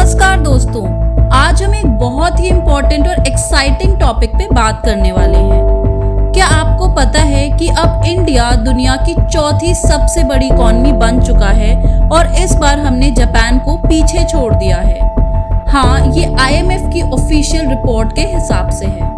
नमस्कार दोस्तों, आज हम एक बहुत ही इम्पोर्टेंट और एक्साइटिंग टॉपिक पे बात करने वाले हैं। क्या आपको पता है कि अब इंडिया दुनिया की चौथी सबसे बड़ी इकॉनमी बन चुका है और इस बार हमने जापान को पीछे छोड़ दिया है। हाँ, ये IMF की ऑफिशियल रिपोर्ट के हिसाब से है।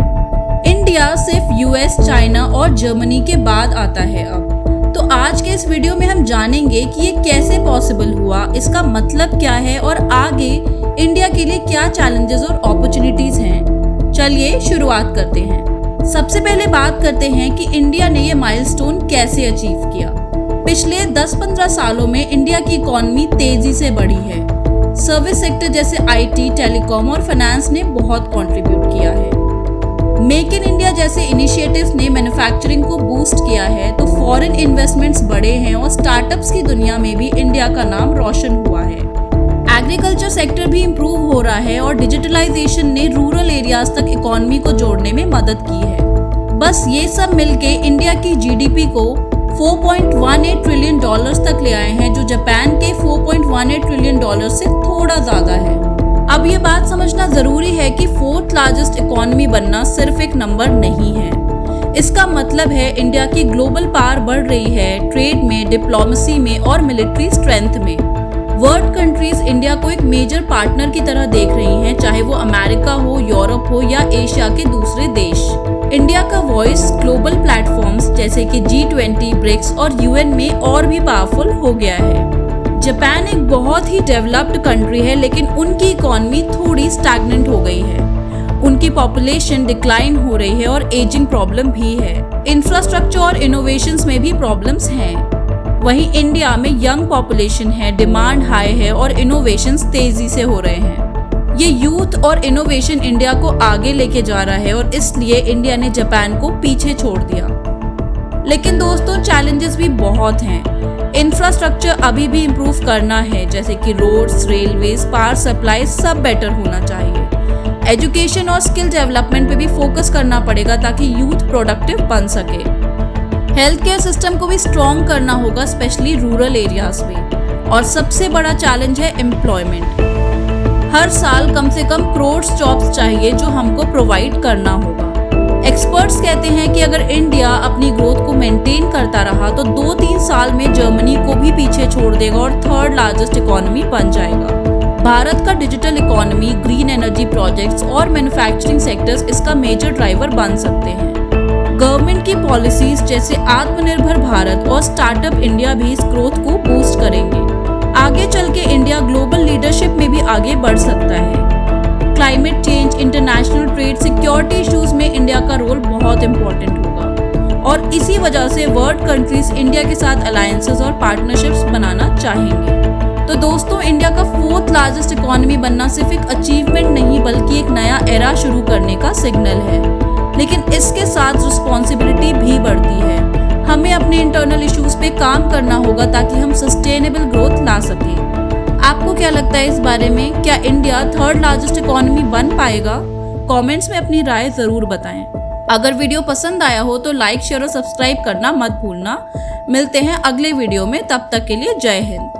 इंडिया सिर्फ US, चाइना और जर्मनी के बाद आता है अब। तो आज के इस वीडियो में हम जानेंगे कि ये कैसे पॉसिबल हुआ, इसका मतलब क्या है और आगे इंडिया के लिए क्या चैलेंजेस और अपॉर्चुनिटीज हैं। चलिए शुरुआत करते हैं। सबसे पहले बात करते हैं कि इंडिया ने ये माइलस्टोन कैसे अचीव किया। पिछले 10-15 सालों में इंडिया की इकॉनमी तेजी से बढ़ी है। सर्विस सेक्टर जैसे IT, टेलीकॉम और फाइनेंस ने बहुत कंट्रीब्यूट किया है। मेक इन इंडिया जैसे इनिशिएटिव्स ने मैन्युफैक्चरिंग को बूस्ट किया है, तो फॉरेन इन्वेस्टमेंट्स बढ़े हैं और स्टार्टअप्स की दुनिया में भी इंडिया का नाम रोशन हुआ है। एग्रीकल्चर सेक्टर भी इम्प्रूव हो रहा है और डिजिटलाइजेशन ने रूरल एरियाज तक इकोनॉमी को जोड़ने में मदद की है। बस ये सब मिलके इंडिया की GDP को $4.18 ट्रिलियन तक ले आए हैं, जो जापान के $4.18 ट्रिलियन से थोड़ा ज्यादा है। अब ये बात समझना जरूरी है कि 4th लार्जेस्ट इकोनॉमी बनना सिर्फ एक नंबर नहीं है। इसका मतलब है इंडिया की ग्लोबल पावर बढ़ रही है, ट्रेड में, डिप्लोमेसी में और मिलिट्री स्ट्रेंथ में। वर्ल्ड कंट्रीज इंडिया को एक मेजर पार्टनर की तरह देख रही हैं, चाहे वो अमेरिका हो, यूरोप हो या एशिया के दूसरे देश। इंडिया का वॉइस ग्लोबल प्लेटफॉर्म्स जैसे कि G20, ब्रिक्स और UN में और भी पावरफुल हो गया है। जापान एक बहुत ही डेवलप्ड कंट्री है, लेकिन उनकी इकोनॉमी थोड़ी स्टैग्नेंट हो गई है। उनकी पॉपुलेशन डिक्लाइन हो रही है और एजिंग प्रॉब्लम भी है। इंफ्रास्ट्रक्चर और इनोवेशंस में भी प्रॉब्लम्स हैं। वहीं इंडिया में यंग पॉपुलेशन है, डिमांड हाई है और इनोवेशंस तेजी से हो रहे हैं। ये यूथ और इनोवेशन इंडिया को आगे लेके जा रहा है और इसलिए इंडिया ने जापान को पीछे छोड़ दिया। लेकिन दोस्तों, चैलेंजेस भी बहुत हैं। इंफ्रास्ट्रक्चर अभी भी इम्प्रूव करना है, जैसे कि रोड्स, रेलवेज, पावर सप्लाई सब बेटर होना चाहिए। एजुकेशन और स्किल डेवलपमेंट पे भी फोकस करना पड़ेगा ताकि यूथ प्रोडक्टिव बन सके। हेल्थ केयर सिस्टम को भी स्ट्रॉन्ग करना होगा, स्पेशली रूरल एरियाज में। और सबसे बड़ा चैलेंज है एम्प्लॉयमेंट। हर साल कम से कम करोड़ जॉब्स चाहिए जो हमको प्रोवाइड करना होगा। एक्सपर्ट्स कहते हैं कि अगर इंडिया अपनी ग्रोथ को मेंटेन करता रहा तो 2-3 साल में जर्मनी को भी पीछे छोड़ देगा और 3rd लार्जेस्ट इकोनॉमी बन जाएगा। भारत का digital economy, green energy projects और मैन्युफैक्चरिंग सेक्टर्स इसका मेजर ड्राइवर बन सकते हैं। गवर्नमेंट की पॉलिसीज जैसे आत्मनिर्भर भारत और स्टार्टअप इंडिया भी इस ग्रोथ को बूस्ट करेंगे। आगे चल के इंडिया ग्लोबल लीडरशिप में भी आगे बढ़ सकता है। Climate change, international trade, security issues में इंडिया का रोल बहुत इंपॉर्टेंट होगा और इसी वजह से वर्ल्ड कंट्रीज इंडिया के साथ अलायंसेस और पार्टनरशिप्स बनाना चाहेंगे। तो दोस्तों, इंडिया का 4th लार्जेस्ट इकोनॉमी बनना सिर्फ एक अचीवमेंट नहीं बल्कि एक नया एरा शुरू करने का सिग्नल है। लेकिन इसके साथ रिस्पॉन्सिबिलिटी भी बढ़ती है। हमें अपने इंटरनल इश्यूज पे काम करना होगा ताकि हम सस्टेनेबल ग्रोथ ला सकें। आपको क्या लगता है इस बारे में? क्या इंडिया 3rd लार्जेस्ट इकोनॉमी बन पाएगा? कमेंट्स में अपनी राय जरूर बताएं। अगर वीडियो पसंद आया हो तो लाइक, शेयर और सब्सक्राइब करना मत भूलना। मिलते हैं अगले वीडियो में, तब तक के लिए जय हिंद।